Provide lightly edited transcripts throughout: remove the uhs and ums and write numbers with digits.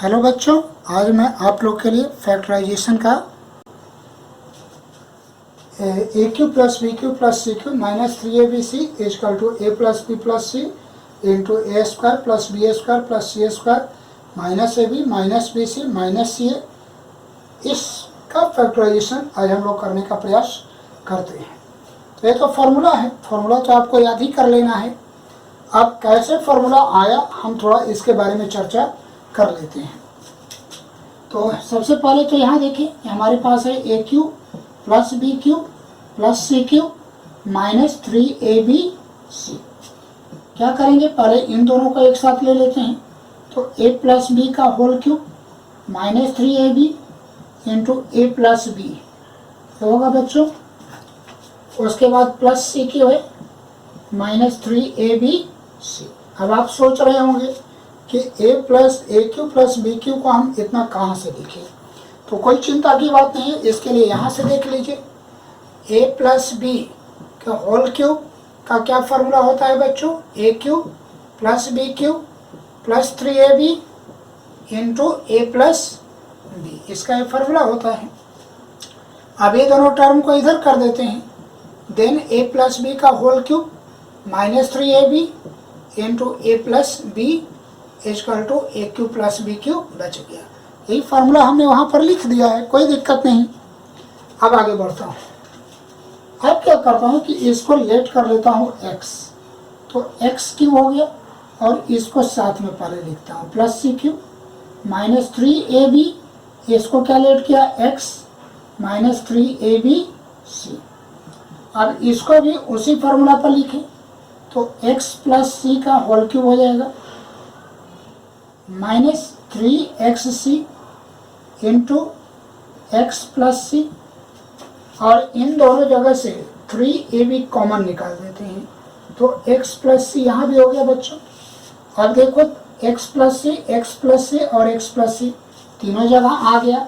Hello बच्चों, आज मैं आप लोग के लिए फैक्टराइजेशन का a cube plus B cube plus C cube minus 3abc equal to a plus B plus c into a square plus B square plus C square minus a b minus b c minus c a, इसका factorisation आज हम लोग करने का प्रयास करते हैं। तो ये तो फार्मूला है, फार्मूला तो आपको याद ही कर लेना है। अब कैसे फार्मूला आया हम थोड़ा इसके बारे में चर्चा कर लेते हैं। तो सबसे पहले तो यहाँ देखिए हमारे पास है a cube plus B cube plus C cube minus 3abc। क्या करेंगे, पहले इन दोनों को एक साथ ले लेते हैं। तो ए प्लस बी का whole cube minus 3ab into a plus b होगा बच्चों। उसके बाद प्लस सी क्यू है माइनस 3abc। अब आप सोच रहे होंगे कि a cube plus B cube को हम इतना कहाँ से देखें, तो कोई चिंता की बात नहीं है। इसके लिए यहाँ से देख लीजिए, ए प्लस बी का होल क्यूब का क्या फार्मूला होता है बच्चों, a cube plus b cube plus 3ab into a plus b, इसका ये फार्मूला होता है। अब ये दोनों टर्म को इधर कर देते हैं, देन ए प्लस बी का whole cube minus 3ab into a plus b equal to a cube plus B cube बच गया। यही फार्मूला हमने वहाँ पर लिख दिया है, कोई दिक्कत नहीं। अब आगे बढ़ता हूँ। अब क्या करता हूँ कि इसको लेट कर लेता हूँ x, तो x क्यूब हो गया और इसको साथ में पहले लिखता हूँ प्लस सी क्यूब माइनस 3ab, इसको क्या लेट किया x माइनस 3abc। अब इसको भी उसी फार्मूला पर लिखें, तो x प्लस सी का होल क्यूब हो जाएगा minus 3xc into x plus c, और इन दोनों जगह से 3ab कॉमन निकाल देते हैं, तो x प्लस सी यहाँ भी हो गया बच्चों। अब देखो x प्लस सी और x प्लस सी तीनों जगह आ गया,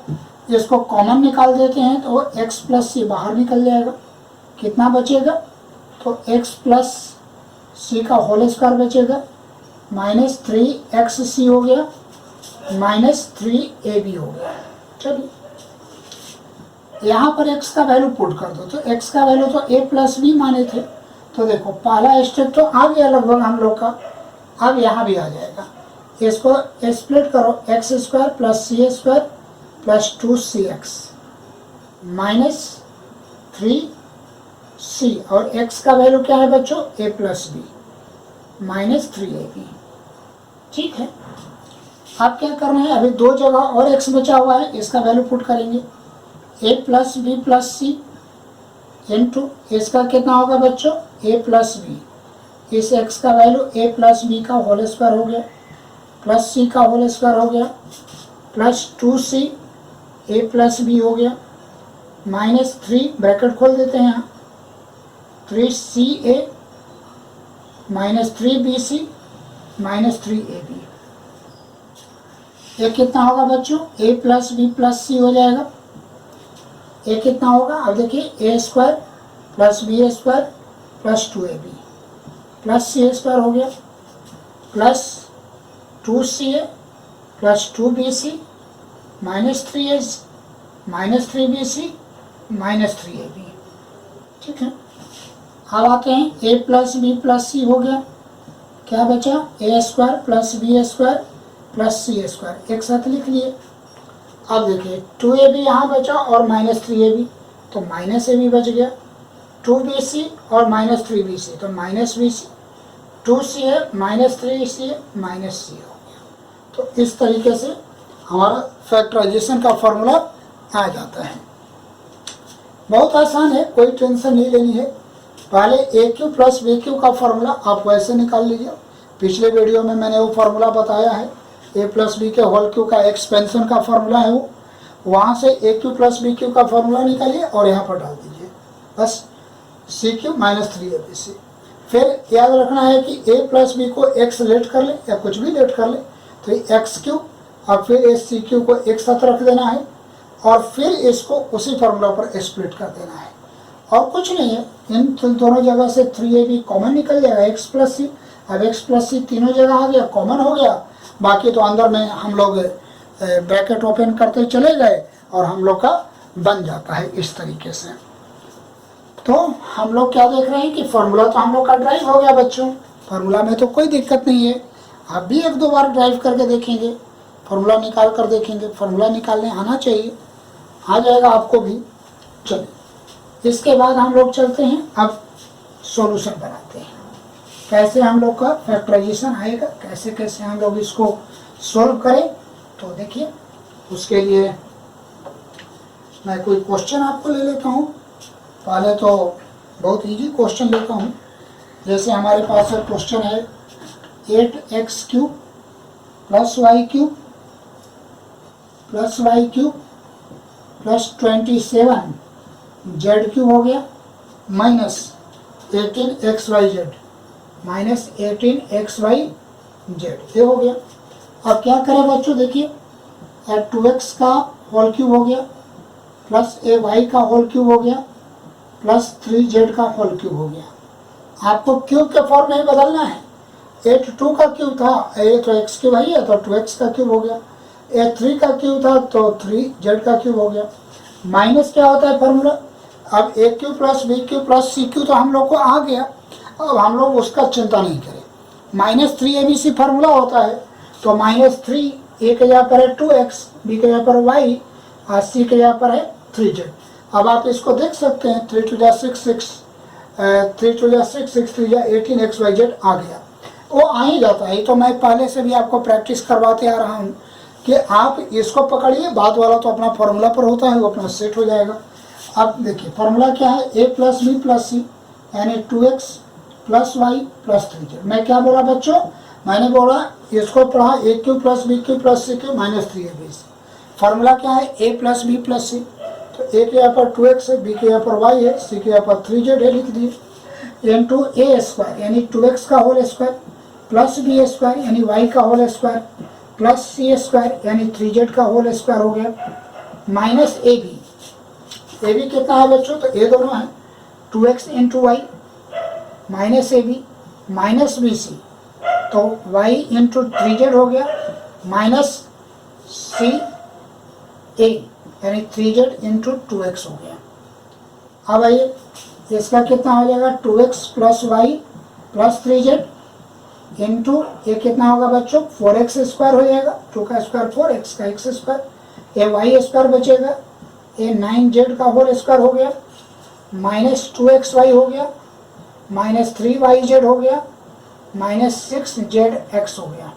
इसको कॉमन निकाल देते हैं तो x प्लस सी बाहर निकल जाएगा। कितना बचेगा, तो x प्लस सी का होल स्क्वायर बचेगा माइनस 3xc हो गया माइनस 3ab हो गया। चलिए यहाँ पर x का वैल्यू पुट कर दो, तो x का वैल्यू तो a प्लस बी माने थे, तो देखो पहला स्टेप तो आ गया लगभग हम लोग का। अब यहाँ भी आ जाएगा, इसको स्प्लिट करो, एक्स स्क्वायर प्लस सी square plus 2cx minus 3c, और x का वैल्यू क्या है बच्चों, a plus B minus 3ab। ठीक है, अब क्या करना है, अभी दो जगह और x बचा हुआ है, इसका वैल्यू पुट करेंगे a plus B plus c into इसका कितना होगा बच्चों, a प्लस बी, इस x का वैल्यू a प्लस बी का होल स्क्वायर हो गया प्लस c का होल स्क्वायर हो गया plus 2c a plus B हो गया माइनस 3 ब्रैकेट खोल देते हैं यहाँ 3ca minus 3bc minus 3ab। ये कितना होगा बच्चों, a plus B plus c हो जाएगा। ये कितना होगा, अब देखिए a square plus B square plus 2ab plus C square हो गया plus 2ca plus 2bc minus 3a minus 3bc minus 3ab। ठीक है, अब आते हैं a plus B plus c हो गया, क्या बचा, a square plus B square plus C square, एक साथ लिख लिए। अब देखिए 2ab यहाँ बचा और माइनस 3ab, तो माइनस ab बच गया, 2bc और माइनस 3bc, तो minus bc, 2ca minus 3ca minus c हो गया। तो इस तरीके से हमारा फैक्टराइजेशन का फॉर्मूला आ जाता है। बहुत आसान है, कोई टेंशन नहीं लेनी है। पहले ए क्यू प्लस बी क्यू का फार्मूला आप वैसे निकाल लीजिए, पिछले वीडियो में मैंने वो फार्मूला बताया है, ए प्लस बी के होल क्यू का एक्सपेंशन का फार्मूला है वो, वहाँ से ए क्यू प्लस बी क्यू का फार्मूला निकालिए और यहाँ पर डाल दीजिए, बस सी क्यू माइनस 3abc। फिर याद रखना है कि ए प्लस बी को एक्स लेट कर ले या कुछ भी लेट कर ले, तो एक्स क्यू और फिर इस सी क्यू को एक साथ रख देना है और फिर इसको उसी फार्मूला पर स्प्लिट कर देना है, और कुछ नहीं है। इन दोनों जगह से 3ab कॉमन निकल जाएगा, x प्लस सी। अब x प्लस सी तीनों जगह आ गया, कॉमन हो गया, बाकी तो अंदर में हम लोग ब्रैकेट ओपन करते चले गए और हम लोग का बन जाता है इस तरीके से। तो हम लोग क्या देख रहे हैं कि फॉर्मूला तो हम लोग का ड्राइव हो गया बच्चों, फॉर्मूला में तो कोई दिक्कत नहीं है। आप भी एक दो बार ड्राइव करके देखेंगे, फॉर्मूला निकाल कर देखेंगे, फॉर्मूला निकालने आना चाहिए, आ जाएगा आपको भी। चलिए इसके बाद हम लोग चलते हैं, अब सॉल्यूशन बनाते हैं, कैसे हम लोग का फैक्टराइजेशन आएगा, कैसे कैसे हम लोग इसको सॉल्व करें। तो देखिए उसके लिए मैं कोई क्वेश्चन आपको ले लेता हूँ। पहले तो बहुत इजी क्वेश्चन लेता हूँ। जैसे हमारे पास क्वेश्चन है 8x³ + y³ + y³ + 27 z³ हो गया माइनस 18xyz माइनस 18xyz, ये हो गया। अब क्या करें बच्चों, देखिए 2x का होल क्यूब हो गया प्लस ay का होल क्यूब हो गया प्लस 3z का होल क्यूब हो गया। आपको क्यूब के फॉर्म में ही बदलना है। 8 का क्यूब था, ये तो x क्यूब है तो 2x का क्यूब हो गया। 3 का क्यूब था तो 3z का क्यूब हो गया। माइनस क्या होता है फॉर्मूला, अब a³ + b³ + c³ तो हम लोग को आ गया। अब हम लोग उसका चिंता नहीं करें। -3abc फार्मूला होता है, तो -3 a के जगह पर है 2x, b के जगह पर y और c के जगह पर है 3z। अब आप इसको देख सकते हैं 3 × 6 6 3 × 6 6 3 18xyz आ गया। वो आ ही जाता है, तो मैं पहले से भी आपको प्रैक्टिस करवाते आ रहा हूँ कि आप इसको पकड़िए, बाद वाला तो अपना फॉर्मूला पर होता है, वो अपना सेट हो जाएगा। अब देखिए फॉर्मूला क्या है, a + b + c यानी 2x + y + 3z। मैं क्या बोला बच्चों, मैंने बोला इसको पढ़ा a³ + b³ + c³ -3abc। Formula क्या है, a + b + c, तो a के यहाँ पर 2x है, b के यहाँ पर y है, c के यहाँ पर 3z है, लिख दिए। इंटू a² यानी 2x का होल स्क्वायर प्लस b² यानी y का होल स्क्वायर प्लस c² यानी 3z का होल स्क्वायर हो गया माइनस ab कितना है बच्चों, तो ये दोनों है 2x × y minus ab minus bc, तो y × 3z हो गया माइनस c a यानी 3z × 2x हो गया। अब आइए इसका कितना हो जाएगा, 2x + y + 3z इंटू ये कितना होगा बच्चों, 4x² हो जाएगा, 2 का स्क्वायर 4, x का x², ये y² बचेगा, ये 9z का होल स्क्वायर हो गया माइनस 2xy हो गया माइनस 3yz हो गया माइनस 6zx हो गया।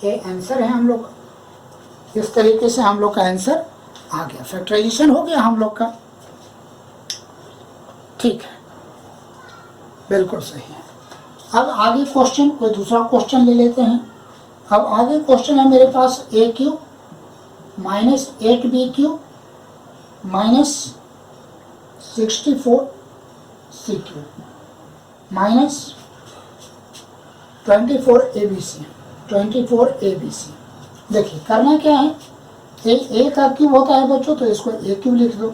ये आंसर है हम लोग का। इस तरीके से हम लोग का आंसर आ गया, फैक्टराइजेशन हो गया हम लोग का। ठीक है, बिल्कुल सही है। अब आगे क्वेश्चन, कोई दूसरा क्वेश्चन ले लेते हैं। अब आगे क्वेश्चन है मेरे पास a³ minus 8b³ minus 64 c³ minus 24 abc। देखिए करना क्या है, a का क्यूब होता है बच्चों, तो इसको a³ लिख दो,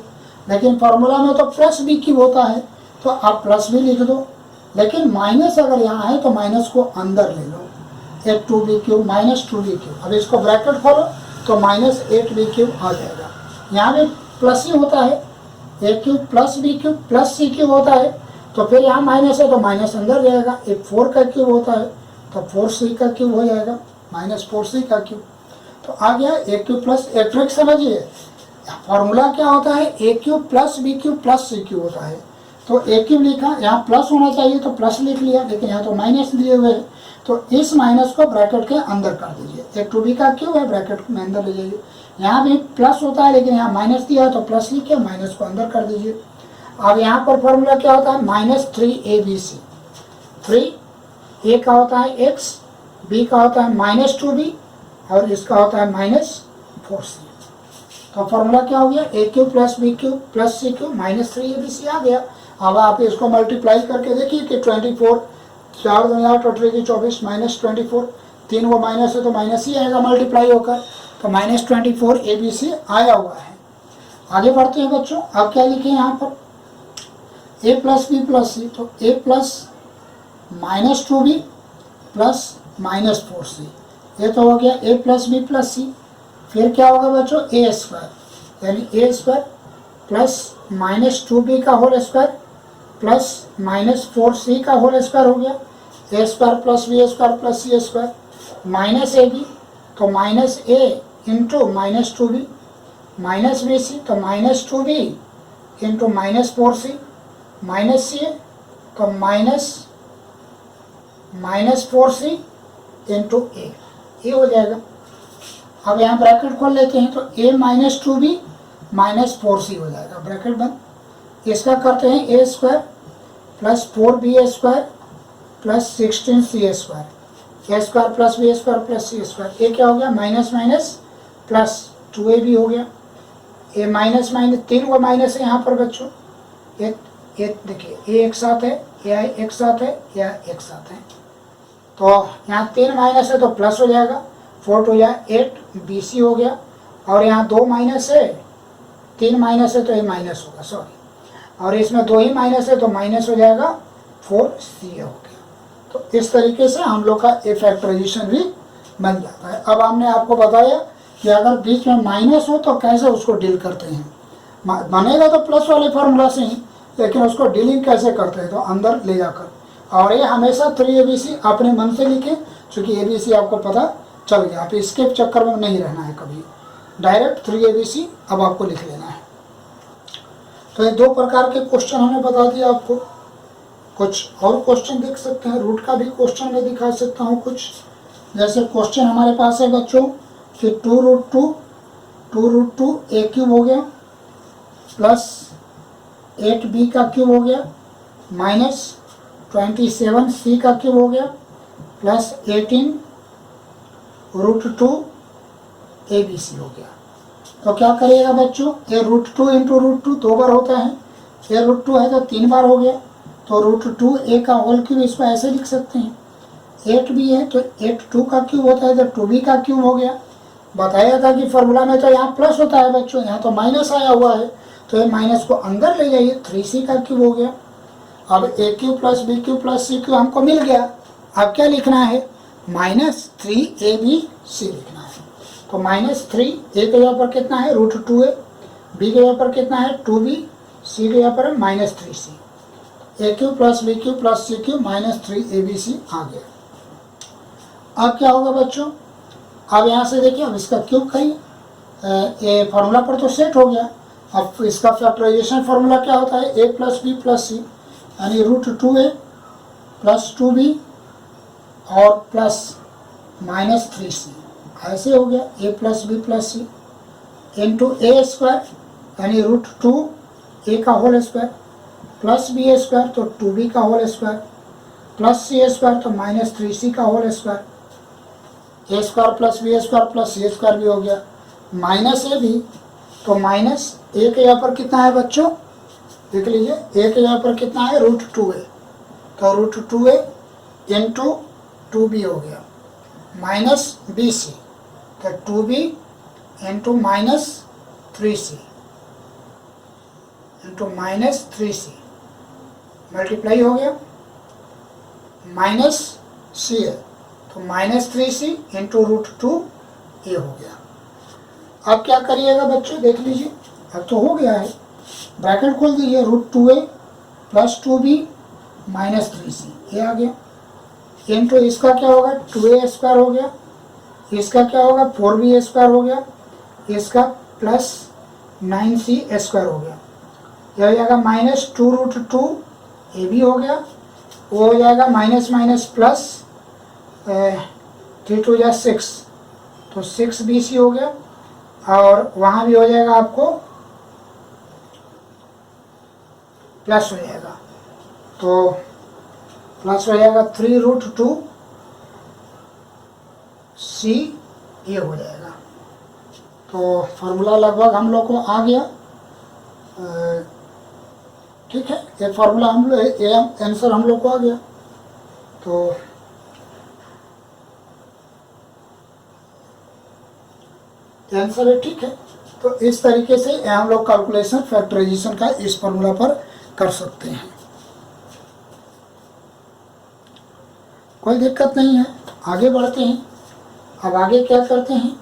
लेकिन फॉर्मूला में तो प्लस b³ होता है, तो आप प्लस भी लिख दो, लेकिन माइनस अगर यहाँ है तो माइनस को अंदर ले लो, 2b³ माइनस 2b³। अब इसको ब्रैकेट खोलो तो माइनस 8b³ आ जाएगा। यहाँ भी प्लस ही होता है, a³ + b³ + c³ होता है, तो फिर यहाँ माइनस है तो माइनस अंदर जाएगा। एक 4 का क्यूब होता है तो 4c का क्यूब हो जाएगा माइनस 4c का क्यूब, तो आ गया a³ प्लस एक ट्रिक समझिए, फॉर्मूला क्या होता है, a³ + b³ + c³ होता है, तो a³ लिखा, यहाँ प्लस होना चाहिए तो प्लस लिख लिया, लेकिन यहाँ तो माइनस दिए हुए हैं, तो इस माइनस को ब्रैकेट के अंदर कर दीजिए। एक 2b का क्यूब है, ब्रैकेट में अंदर ले जाइए। यहाँ भी प्लस होता है, लेकिन यहाँ माइनस दिया है तो प्लस लिखिए, माइनस को अंदर कर दीजिए। अब यहाँ पर फॉर्मूला क्या होता है, -3abc। 3 a का होता है x, b का होता है -2b और इसका होता है -4c। तो फॉर्मूला क्या हो गया, a³ + b³ + c³ -3abc आ गया। अब आप इसको मल्टीप्लाई करके देखिए कि 24 4 2 8 और 3 24 -24, 3 वो माइनस है तो माइनस ही आएगा मल्टीप्लाई होकर, तो -24 abc आया हुआ है। आगे बढ़ते हैं बच्चों। अब क्या लिखे यहाँ पर, a + b + c, तो a + -2b + -4c, ये तो हो गया a + b + c फिर क्या होगा बच्चों, ए स्क्वायर यानी ए स्क्वायर प्लस माइनस 2b का whole square plus minus 4c का होल स्क्वायर हो गया, a square plus B square plus C square minus a b तो minus a into minus 2b minus b c तो minus 2b into minus 4c minus c तो minus 4c into ए हो जाएगा। अब यहाँ bracket खोल लेते हैं तो a minus 2b minus 4c हो जाएगा, ब्रैकेट बंद। इसका करते हैं a square plus 4b square plus 16c square, a square plus B square plus C square, ये क्या हो गया माइनस माइनस प्लस 2ab हो गया, ए माइनस माइनस 3 को माइनस है यहाँ पर बच्चों, ये देखिए ए एक साथ है, या एक साथ है, या एक साथ है, तो यहाँ 3 माइनस है तो प्लस हो जाएगा, 4 टू या 8 BC हो गया, और यहाँ 2 माइनस है, 3 माइनस है तो ये माइनस होगा, सॉरी, और इसमें 2 ही माइनस है तो माइनस हो जाएगा 4CA हो गया। तो इस तरीके से हम लोग का ए फैक्टराइजेशन भी बन जाता है। अब हमने आपको बताया कि अगर बीच में माइनस हो तो कैसे उसको डील करते हैं, बनेगा तो प्लस वाले फार्मूला से ही, लेकिन उसको डीलिंग कैसे करते हैं तो अंदर ले जाकर, और ये हमेशा 3ABC अपने मन से लिखें, क्योंकि ABC आपको पता चल गया, आप इसके चक्कर में नहीं रहना है कभी, डायरेक्ट 3ABC अब आपको लिख लेना है। तो ये 2 प्रकार के क्वेश्चन हमने बता दिया आपको, कुछ और क्वेश्चन देख सकते हैं, रूट का भी क्वेश्चन मैं दिखा सकता हूँ कुछ, जैसे क्वेश्चन हमारे पास है बच्चों कि 2√2 a क्यूब हो गया प्लस 8b का क्यूब हो गया माइनस 27c का क्यूब हो गया प्लस 18√2 abc हो गया। तो क्या करिएगा बच्चों, ये √2 इंटू √2 2 बार होता है, ये √2 है तो 3 बार हो गया, तो √2a का होल क्यूब इसको ऐसे लिख सकते हैं, 8b है तो 8 का क्यूब होता है तो 2b का क्यूब हो गया। बताया था कि फॉर्मूला में तो यहाँ प्लस होता है बच्चों, यहाँ तो माइनस आया हुआ है, तो ये माइनस को अंदर ले जाइए, 3c का क्यूब हो गया। अब a cube plus b cube plus c cube हमको मिल गया, अब क्या लिखना है, माइनस 3abc लिखना है। तो माइनस 3 a के यहाँ पर कितना है √2a, b के यहाँ पर कितना है 2b, c के यहाँ पर है minus 3c, a cube plus b cube plus c cube minus 3abc आ गया। अब क्या होगा बच्चों, अब यहाँ से देखिए, अब इसका क्यूब करिए, ये फार्मूला पर तो सेट हो गया। अब इसका फैक्टराइजेशन फार्मूला क्या होता है, a प्लस बी प्लस सी, यानी √2a प्लस 2b और प्लस माइनस 3c, ऐसे हो गया a plus B plus c into a square यानी √2a का whole square plus B square तो 2b का होल स्क्वायर प्लस सी स्क्वायर तो माइनस 3c का whole square, a square plus B square plus C square भी हो गया, minus ए भी, तो माइनस ए के यहाँ पर कितना है बच्चों, देख लीजिए, ए के यहाँ पर कितना है √2a, तो √2a इंटू 2b हो गया माइनस bc, तो 2b into minus 3c into minus 3c multiply हो गया माइनस c है, तो माइनस 3c इंटू √2a हो गया। अब क्या करिएगा बच्चों, देख लीजिए, अब तो हो गया है, ब्रैकेट खोल दीजिए, √2a plus 2b minus 3c, ये आ गया, इंटू इसका क्या होगा 2a स्क्वायर हो गया, इसका क्या होगा 4b स्क्वायर हो गया, इसका प्लस 9c स्क्वायर हो गया, यह हो जाएगा माइनस 2√2ab हो गया, वो हो जाएगा माइनस माइनस प्लस 3 2 6, तो 6bc हो गया, और वहाँ भी हो जाएगा आपको प्लस हो जाएगा, तो प्लस हो जाएगा 3√2 c ये हो जाएगा। तो फार्मूला लगभग हम लोग को आ गया, ठीक है, ये फार्मूला हम लोग, ये आंसर हम लोग को आ गया। तो आंसर है, ठीक है। तो इस तरीके से हम लोग कैलकुलेशन फैक्टराइजेशन का इस फार्मूला पर कर सकते हैं, कोई दिक्कत नहीं है। आगे बढ़ते हैं। अब आगे क्या करते हैं,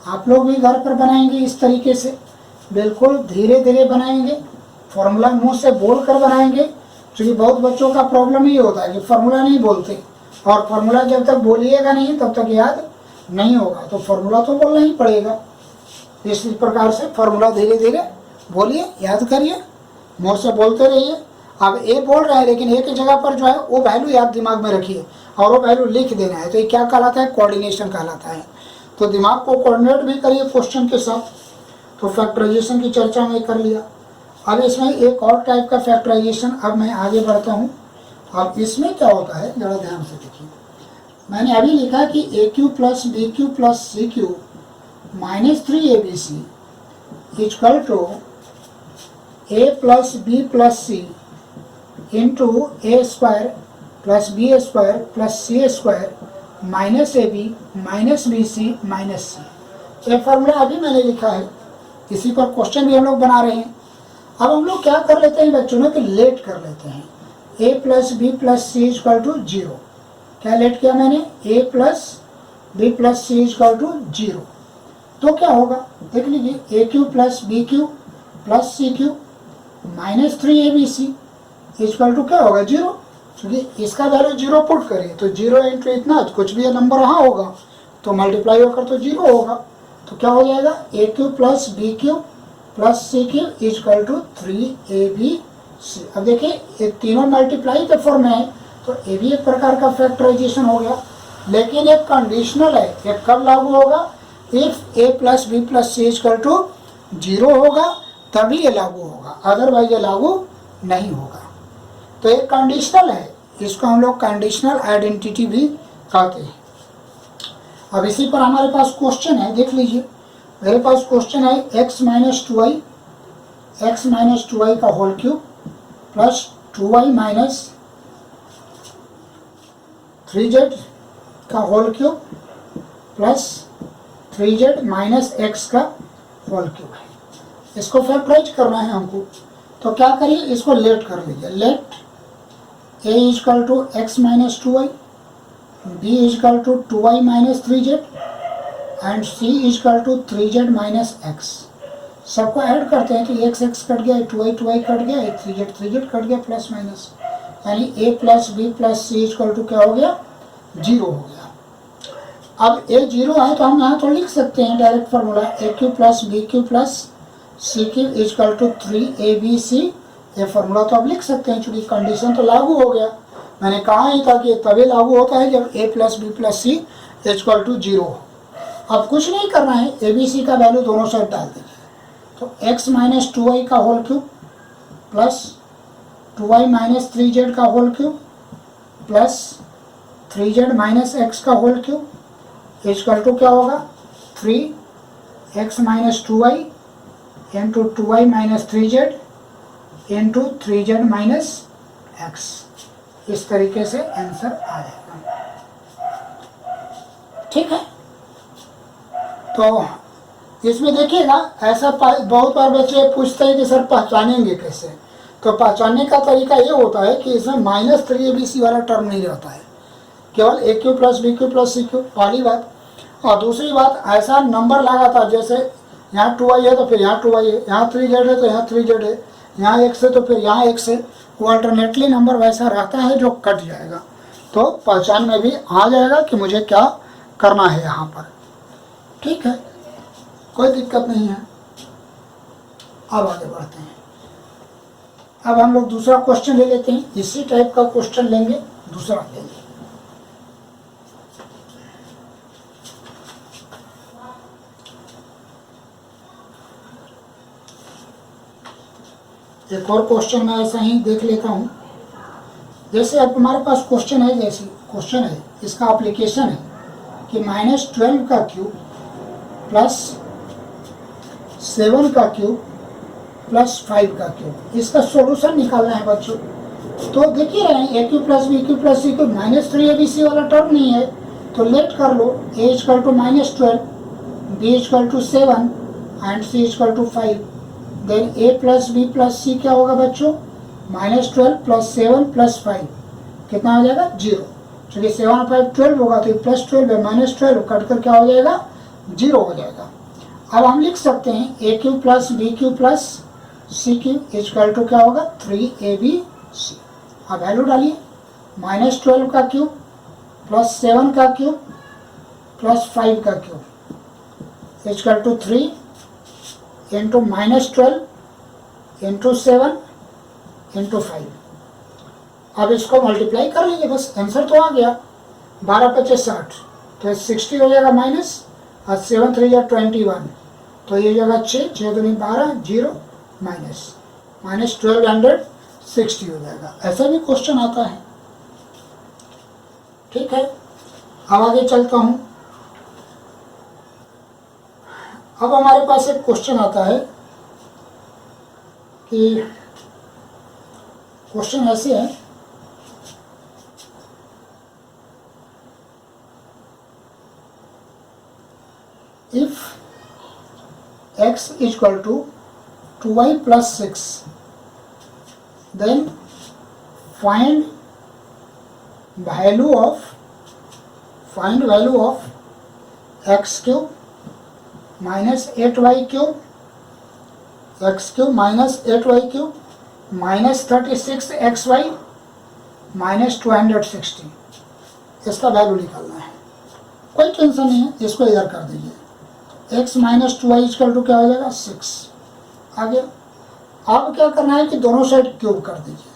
आप लोग भी घर पर बनाएंगे इस तरीके से, बिल्कुल धीरे धीरे बनाएंगे, फॉर्मूला मुंह से बोल कर बनाएंगे। क्योंकि बहुत बच्चों का प्रॉब्लम ही होता है कि फार्मूला नहीं बोलते, और फार्मूला जब तक बोलिएगा नहीं तब तक याद नहीं होगा। तो फार्मूला तो बोलना ही पड़ेगा। इस प्रकार से फार्मूला धीरे धीरे बोलिए, याद करिए, मुंह से बोलते रहिए। अब ए बोल रहे हैं लेकिन ए की जगह पर जो है वो वैल्यू याद दिमाग में रखिए और वो वैल्यू लिख देना है। तो ये क्या कहलाता है? कोऑर्डिनेशन कहलाता है। तो दिमाग को कोऑर्डिनेट भी करिए क्वेश्चन के साथ। तो फैक्टराइजेशन की चर्चा में कर लिया। अब इसमें एक और टाइप का फैक्टराइजेशन, अब मैं आगे बढ़ता हूँ। अब इसमें क्या होता है जरा ध्यान से देखिए। मैंने अभी लिखा कि a cube plus B cube plus C cube minus 3abc equal to a plus B plus c into a square plus B square plus C square minus a b minus b c minus c. ये formula अभी मैंने लिखा है, इसी पर question भी हम लोग बना रहे हैं। अब हम लोग क्या कर लेते हैं बच्चों ने कि लेट कर लेते हैं। A plus B plus C equal to 0। क्या लेट किया मैंने? A plus B plus C equal to 0। तो क्या होगा देख लीजिए, a cube plus B cube plus C cube minus 3abc equal to क्या होगा? 0। क्योंकि इसका वैल्यू 0 पुट करिए तो 0 इंटू इतना, कुछ भी नंबर वहाँ होगा तो मल्टीप्लाई होकर तो 0 होगा। तो क्या हो जाएगा? A cube plus B cube plus C cube equal to 3abc। अब देखिए ये तीनों मल्टीप्लाई के फॉर्म में है तो ये भी एक प्रकार का फैक्टराइजेशन हो गया। लेकिन एक कंडीशनल है, ये कब लागू होगा? If a plus B plus C equal to 0 होगा तभी ये लागू होगा, अदरवाइज ये लागू नहीं होगा। तो एक कंडीशनल है, इसको हम लोग कंडीशनल आइडेंटिटी भी कहते हैं। अब इसी पर हमारे पास क्वेश्चन है, देख लीजिए। मेरे पास क्वेश्चन है x माइनस 2y का whole cube plus 2y minus 3z का whole cube plus 3z minus x का होल क्यूब है। इसको फैक्टराइज करना है हमको। तो क्या करिए, इसको लेट कर लीजिए। Let a equal to x minus 2y, b equal to 2y minus 3z and c equal to 3z minus x। सबको ऐड करते हैं तो x कट गया, 2y कट गया, 3z कट गया, प्लस माइनस, यानी a plus B plus C equal to क्या हो गया? 0 हो गया। अब a 0 है तो हम यहाँ तो लिख सकते हैं direct formula, a cube plus B cube plus C cube equal to 3abc। ये फार्मूला तो अब लिख सकते हैं क्योंकि कंडीशन तो लागू हो गया। मैंने कहा ही था कि तभी लागू होता है जब a plus B plus C equal to 0 हो। अब कुछ नहीं करना है, abc का वैल्यू दोनों साइड डाल दीजिए। तो x माइनस 2y का whole cube plus 2y minus 3z का whole cube plus 3z minus x का होल क्यूब इक्वल टू क्या होगा? 3x minus 2y into 2y minus 3z into 3z minus x। इस तरीके से आंसर आ जाएगा। ठीक है, तो इसमें देखिएगा ऐसा बहुत बार बच्चे पूछते हैं कि सर पहचानेंगे कैसे। तो पहचानने का तरीका ये होता है कि इसमें माइनस 3abc वाला टर्म नहीं रहता है, केवल a cube plus B cube plus C cube, पहली बात। और दूसरी बात, ऐसा नंबर लगा था जैसे यहाँ 2y है तो फिर यहाँ 2y है, यहाँ 3z है तो यहाँ 3z है, यहाँ x है तो फिर यहाँ x है। वो अल्टरनेटली नंबर वैसा रहता है जो कट जाएगा। तो पहचान में भी आ जाएगा कि मुझे क्या करना है यहाँ पर। ठीक है, कोई दिक्कत नहीं है। अब आगे बढ़ते हैं। अब हम लोग दूसरा क्वेश्चन ले लेते हैं। इसी टाइप का क्वेश्चन लेंगे, दूसरा लेंगे। एक और क्वेश्चन मैं ऐसा ही देख लेता हूँ। जैसे अब हमारे पास क्वेश्चन है, जैसे क्वेश्चन है, इसका एप्लीकेशन है कि -12 का क्यूब प्लस 7 का क्यूब प्लस 5 का क्यूब, इसका सॉल्यूशन निकालना है बच्चों। तो देखिए रहे हैं, a cube plus B cube plus C cube -3abc वाला टर्म नहीं है तो लेट कर लो। a equal to -12, b equal to 7 and c equal to 5। Then a plus B plus c क्या होगा बच्चों? -12 प्लस 7 प्लस 5 कितना हो जाएगा? 0। चलिए 7 और 5 12 होगा तो प्लस 12 है, -12 कट कर क्या हो जाएगा? 0 हो जाएगा। अब हम लिख सकते हैं a cube plus B cube plus C cube equal to क्या होगा 3ab। अब वैल्यू डालिए, -12 का क्यूब प्लस 7 का क्यूब प्लस 5 का cube equal to 3 into -12 into 7 into 5। अब इसको मल्टीप्लाई कर लीजिए, बस आंसर तो आ गया। 12 25 60 तो 60 हो जाएगा माइनस, और 7 3 या 21 तो ये जगह 6 6 दूनी 12 0 माइनस -1260 हो जाएगा। ऐसा भी क्वेश्चन आता है। ठीक है, अब आगे चलता हूँ। अब हमारे पास एक क्वेश्चन आता है कि क्वेश्चन ऐसे है, if x equal to 2y plus 6 then find value of x cube minus 8y cube x cube minus 8y cube minus 36xy minus 260, इसका वैल्यू निकालना है। कोई टेंशन नहीं है, इसको इधर कर दीजिए। x minus 2y equal to क्या हो जाएगा 6 आ गया। अब क्या करना है कि दोनों साइड क्यूब कर दीजिए,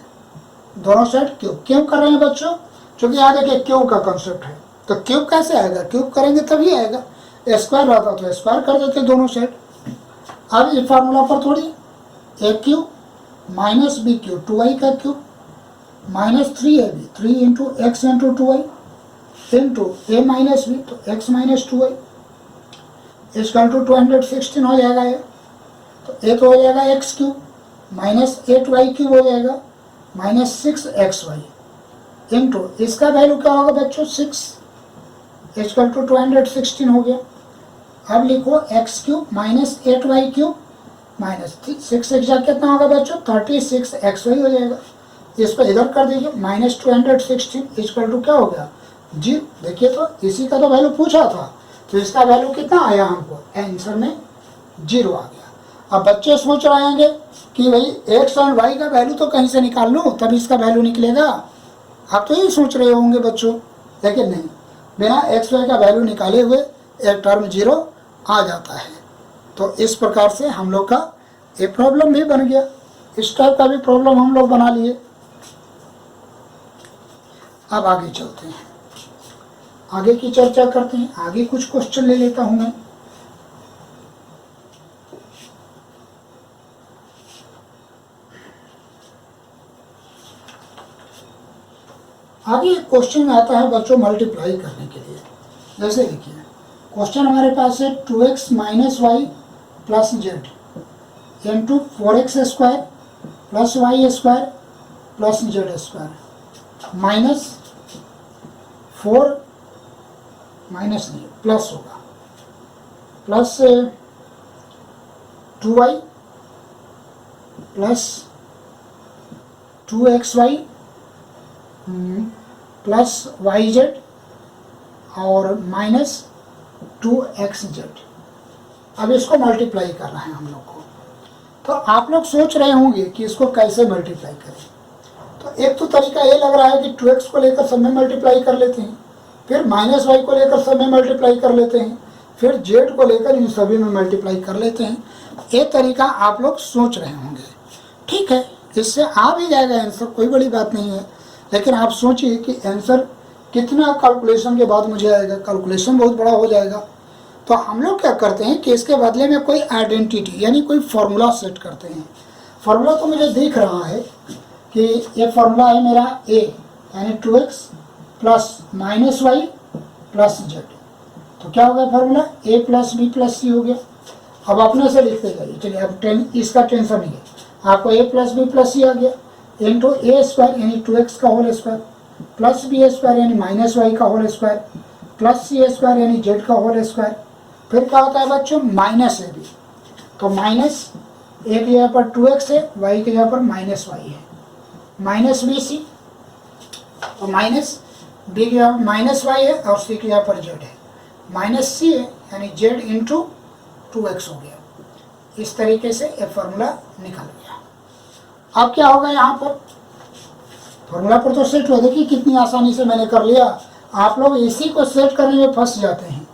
दोनों साइड क्यूब कर रहे हैं बच्चों, क्योंकि यहाँ देखिए क्यूब का कॉन्सेप्ट है। तो क्यूब कैसे आएगा, क्यूब करेंगे तभी आएगा। स्क्वायर रहता तो स्क्वायर कर देते दोनों साइड। अब इस फार्मूला पर थोड़ी a cube minus b cube 2y का cube minus 3ab 3 into x into 2y into a minus b तो x minus 2y equal to 216 हो जाएगा ये। तो ए तो हो जाएगा x cube minus 8y cube हो जाएगा माइनस 6xy इंटू इसका वैल्यू क्या होगा बच्चों 6 इसकल टू 216 हो गया। अब लिखो x cube minus 8y cube minus 6 exact कितना होगा बच्चों 36xy हो जाएगा। इसको इधर कर दीजिए माइनस 216 इक्वल टू क्या हो गया जी। देखिए तो इसी का तो वैल्यू पूछा था, तो इसका वैल्यू कितना आया हमको, आंसर में 0 आ गया। अब बच्चे सोच रहे होंगे कि भाई एक्स और वाई का वैल्यू तो कहीं से निकाल लो तब इसका वैल्यू निकलेगा। आप तो यही सोच रहे होंगे बच्चों, लेकिन नहीं, बिना एक्स वाई का वैल्यू निकाले हुए एक टर्म 0 आ जाता है। तो इस प्रकार से हम लोग का एक प्रॉब्लम भी बन गया, इस टाइप का भी प्रॉब्लम हम लोग बना लिए। अब आगे चलते हैं, आगे की चर्चा करते हैं। आगे कुछ क्वेश्चन ले लेता हूं मैं। आगे क्वेश्चन आता है बच्चों मल्टीप्लाई करने के लिए। जैसे देखिए क्वेश्चन हमारे पास है 2x minus Y plus z into 4x square plus y square plus z square minus 4 minus नहीं प्लस होगा plus 2y plus 2xy plus y z और माइनस 2xz। अब इसको मल्टीप्लाई करना है हम लोग को। तो आप लोग सोच रहे होंगे कि इसको कैसे मल्टीप्लाई करें। तो एक तो तरीका ये लग रहा है कि 2x को लेकर सब में मल्टीप्लाई कर लेते हैं, फिर माइनस वाई को लेकर सब में मल्टीप्लाई कर लेते हैं, फिर जेड को लेकर इन सभी में मल्टीप्लाई कर लेते हैं। ये तरीका आप लोग सोच रहे होंगे, ठीक है, इससे आ भी जाएगा आंसर, कोई बड़ी बात नहीं है। लेकिन आप सोचिए कि आंसर कितना कैलकुलेशन के बाद मुझे आएगा, कैलकुलेशन बहुत बड़ा हो जाएगा। तो हम लोग क्या करते हैं कि इसके बदले में कोई आइडेंटिटी यानी कोई फार्मूला सेट करते हैं। फार्मूला तो मुझे दिख रहा है कि ये फार्मूला है मेरा a यानी 2x plus minus Y plus z. तो क्या हो गया formula a plus B plus c हो गया। अब अपने से लिखते जाइए, चलिए अब इसका टेंशन नहीं है, आपको a plus B plus c आ गया इंटू ए स्क्वायर यानी 2x का whole square plus B square यानी माइनस वाई का होल स्क्वायर प्लस सी स्क्वायर यानी जेड का होल स्क्वायर। फिर क्या होता है बच्चों माइनस ए बी। तो माइनस ए के यहाँ पर 2x है, वाई के यहाँ पर माइनस वाई है, माइनस बी सी। तो माइनस बी के यहाँ पर माइनस वाई है और सी के यहाँ पर जेड है, माइनस सी है यानी जेड इंटू 2x हो गया। इस तरीके से ये फार्मूला निकल गया। अब क्या होगा, यहाँ पर फार्मूला पर तो सेट हो, देखिए कितनी आसानी से मैंने कर लिया। आप लोग इसी को सेट करने में फंस जाते हैं,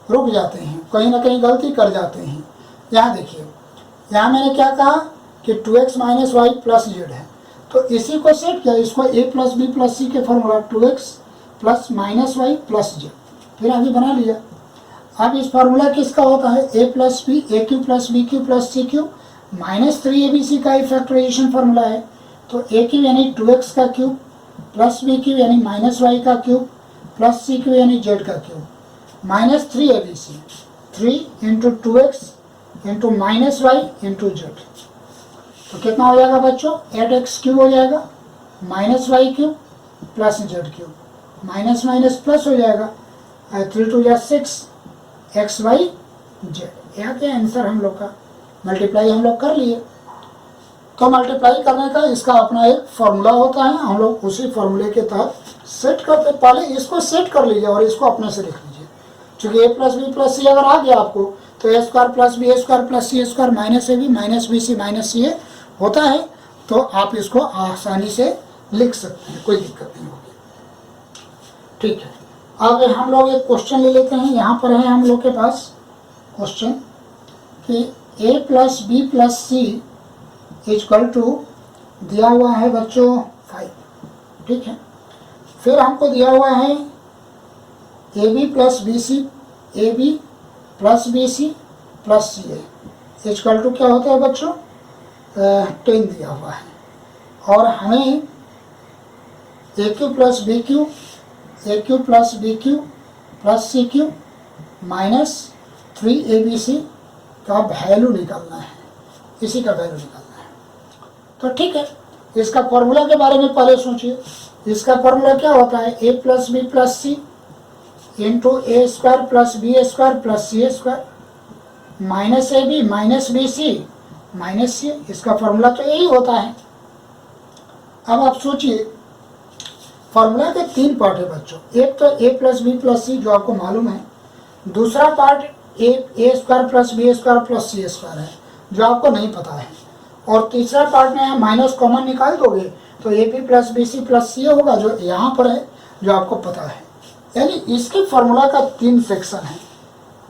रुक जाते हैं, कहीं ना कहीं गलती कर जाते हैं। यहाँ देखिए, यहाँ मैंने क्या कहा कि 2x minus Y plus Z है, तो इसी को सेट किया, इसको a plus B plus C के formula 2x plus minus Y plus Z, फिर आगे बना लिया। अब इस फार्मूला किसका होता है, a plus B A cube plus B cube plus C cube minus 3abc का ही फैक्टराइजेशन फार्मूला है। तो a क्यू यानी 2x का क्यूब प्लस बी क्यू यानी माइनस वाई का क्यूब प्लस सी क्यू यानी जेड का cube minus 3abc, 3 into 2x into minus Y into Z. तो कितना हो जाएगा बच्चों, 8x क्यूब हो जाएगा minus Y cube plus Z cube, minus minus plus हो जाएगा, 3 2 या 6 एक्स वाई जेड। यहाँ के आंसर हम लोग का मल्टीप्लाई हम लोग कर लिए। तो मल्टीप्लाई करने का इसका अपना एक फॉर्मूला होता है, हम लोग उसी फॉर्मूले के तहत सेट करते। पहले इसको सेट कर लीजिए और इसको अपने से लिख लीजिए। चूँकि a plus B plus c अगर आ गया आपको, तो a square plus B square plus C square minus a b minus b c minus c a होता है, तो आप इसको आसानी से लिख सकते हैं, कोई दिक्कत नहीं होगी। ठीक है, अब हम लोग एक क्वेश्चन ले लेते हैं। यहाँ पर है हम लोग के पास क्वेश्चन कि a plus B plus C equal to दिया हुआ है बच्चों 5, ठीक है। फिर हमको दिया हुआ है A B plus B C, A B plus B C plus C A equal to क्या होता है बच्चों, 10 दिया हुआ है। और हमें a cube plus B cube, a cube plus B cube plus C cube minus 3abc का वैल्यू निकालना है, इसी का वैल्यू निकालना है। तो ठीक है, इसका फॉर्मूला के बारे में पहले सोचिए। इसका फॉर्मूला क्या होता है, a plus B plus c into a square plus B square plus C square minus a b minus b c minus c. इसका फॉर्मूला तो यही होता है। अब आप सोचिए, फॉर्मूला के 3 पार्ट है बच्चों। एक तो a plus B plus C जो आपको मालूम है, दूसरा part A square plus B square plus C square है जो आपको नहीं पता है, और तीसरा पार्ट में माइनस कॉमन निकाल दोगे तो a B plus B C plus c होगा जो यहाँ पर है, जो आपको पता है। यानी इसके फॉर्मूला का 3 सेक्शन है।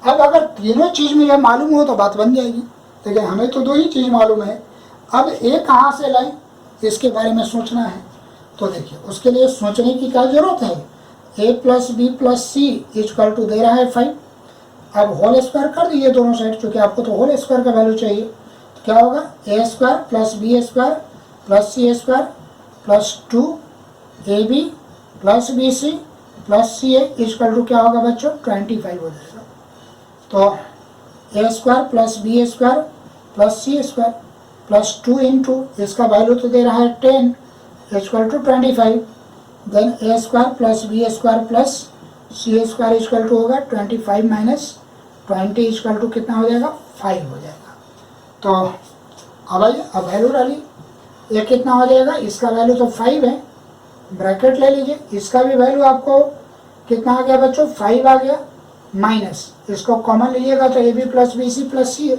अब अगर तीनों चीज़ में यह मालूम हो तो बात बन जाएगी, लेकिन हमें तो 2 ही चीज़ मालूम है। अब ए कहाँ से लाएं, इसके बारे में सोचना है। तो देखिए, उसके लिए सोचने की क्या जरूरत है। A plus B plus C equal to दे रहा है 5। अब होल स्क्वायर कर दीजिए दोनों साइड, क्योंकि आपको तो होल स्क्वायर का वैल्यू चाहिए। तो क्या होगा, a square plus B square plus C square plus 2ab plus B C plus C A equal to क्या होगा बच्चों, 25 हो जाएगा। तो a square plus B square plus C square plus 2 into इसका वैल्यू तो दे रहा है 10 equal to 25। Then a square plus B square plus C square equal to होगा 25 माइनस 20 इक्वल टू कितना हो जाएगा, 5 हो जाएगा। तो अब आइए, अब वैल्यू डालिए। ये कितना हो जाएगा, इसका वैल्यू तो 5 है, ब्रैकेट ले लीजिए। इसका भी वैल्यू आपको कितना आ गया बच्चों, 5 आ गया, माइनस इसको कॉमन लीजिएगा तो a B plus B C plus c,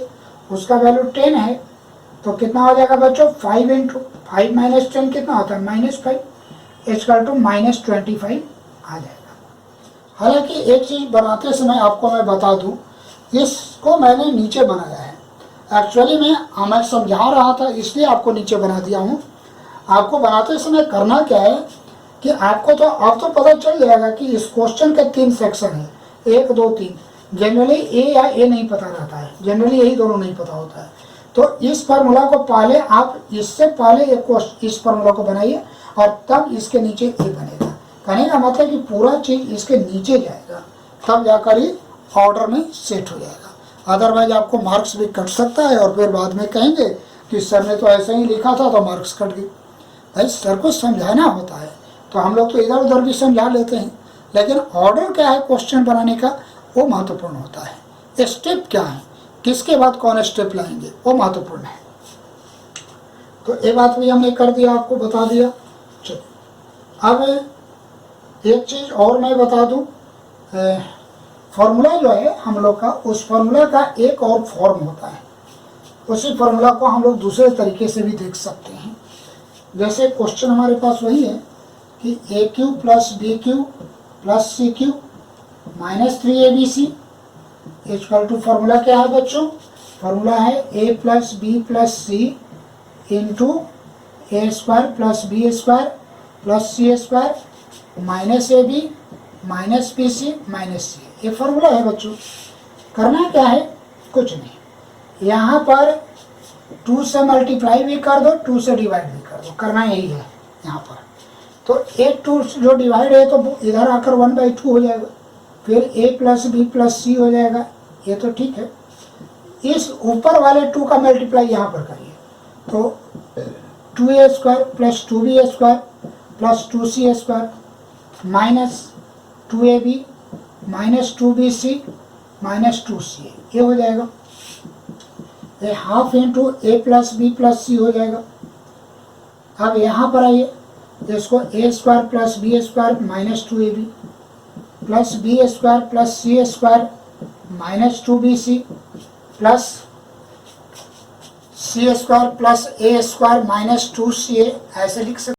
उसका वैल्यू 10 है। तो कितना हो जाएगा बच्चों, 5 इंटू 5 माइनस 10 कितना होता है, -5 इक्वल टू -25 आ जाएगा। हालांकि एक चीज़ बनाते समय आपको मैं बता दूं, इसको मैंने नीचे बनाया है। एक्चुअली मैं समझा रहा था इसलिए आपको नीचे बना दिया हूँ। आपको बनाते समय करना क्या है कि आपको तो अब तो पता चल जाएगा कि इस क्वेश्चन के 3 सेक्शन है, 1 2 3। जनरली ए या ए नहीं पता रहता है, जनरली यही दोनों नहीं पता होता है। तो इस फार्मूला को पहले आप, इससे पहले इस फार्मूला को बनाइए और तब इसके नीचे ए बनेगा। कहने का मतलब कि पूरा चीज़ इसके नीचे जाएगा, तब जाकर ही ऑर्डर में सेट हो जाएगा। अदरवाइज आपको मार्क्स भी कट सकता है और फिर बाद में कहेंगे कि सर ने तो ऐसे ही लिखा था तो मार्क्स कट गए। भाई सर को समझाना होता है, तो हम लोग तो इधर उधर भी समझा लेते हैं, लेकिन ऑर्डर क्या है क्वेश्चन बनाने का वो महत्वपूर्ण होता है। स्टेप क्या है, किसके बाद कौन स्टेप लाएंगे, वो महत्वपूर्ण है। तो ये बात भी हमने कर दिया, आपको बता दिया। चलो अब एक चीज़ और मैं बता दूं, फॉर्मूला जो है हम लोग का, उस फॉर्मूला का एक और फॉर्म होता है। उसी फॉर्मूला को हम लोग दूसरे तरीके से भी देख सकते हैं। जैसे क्वेश्चन हमारे पास वही है कि a cube plus B cube plus C cube minus 3abc equal to, formula क्या है बच्चों? फॉर्मूला है a plus B plus c into a square plus B square plus C square minus a b minus b c minus c. ये formula है बच्चों। करना क्या है? कुछ नहीं, यहाँ पर 2 से मल्टीप्लाई भी कर दो, 2 से डिवाइड भी कर दो, करना यही है यहाँ पर। तो ए 2 जो डिवाइड है तो इधर आकर 1/2 हो जाएगा, फिर ए प्लस बी प्लस सी हो जाएगा। ये तो ठीक है। इस ऊपर वाले 2 का मल्टीप्लाई यहाँ पर करिए, तो 2a square plus 2b square plus 2c square minus 2ab minus 2bc minus 2ca, ये हो जाएगा। ये half into a plus B plus c हो जाएगा। अब यहाँ पर आइए, इसको a square plus B square minus 2ab plus B square plus C square minus 2bc plus C square plus a square minus 2ca ऐसे लिख सकते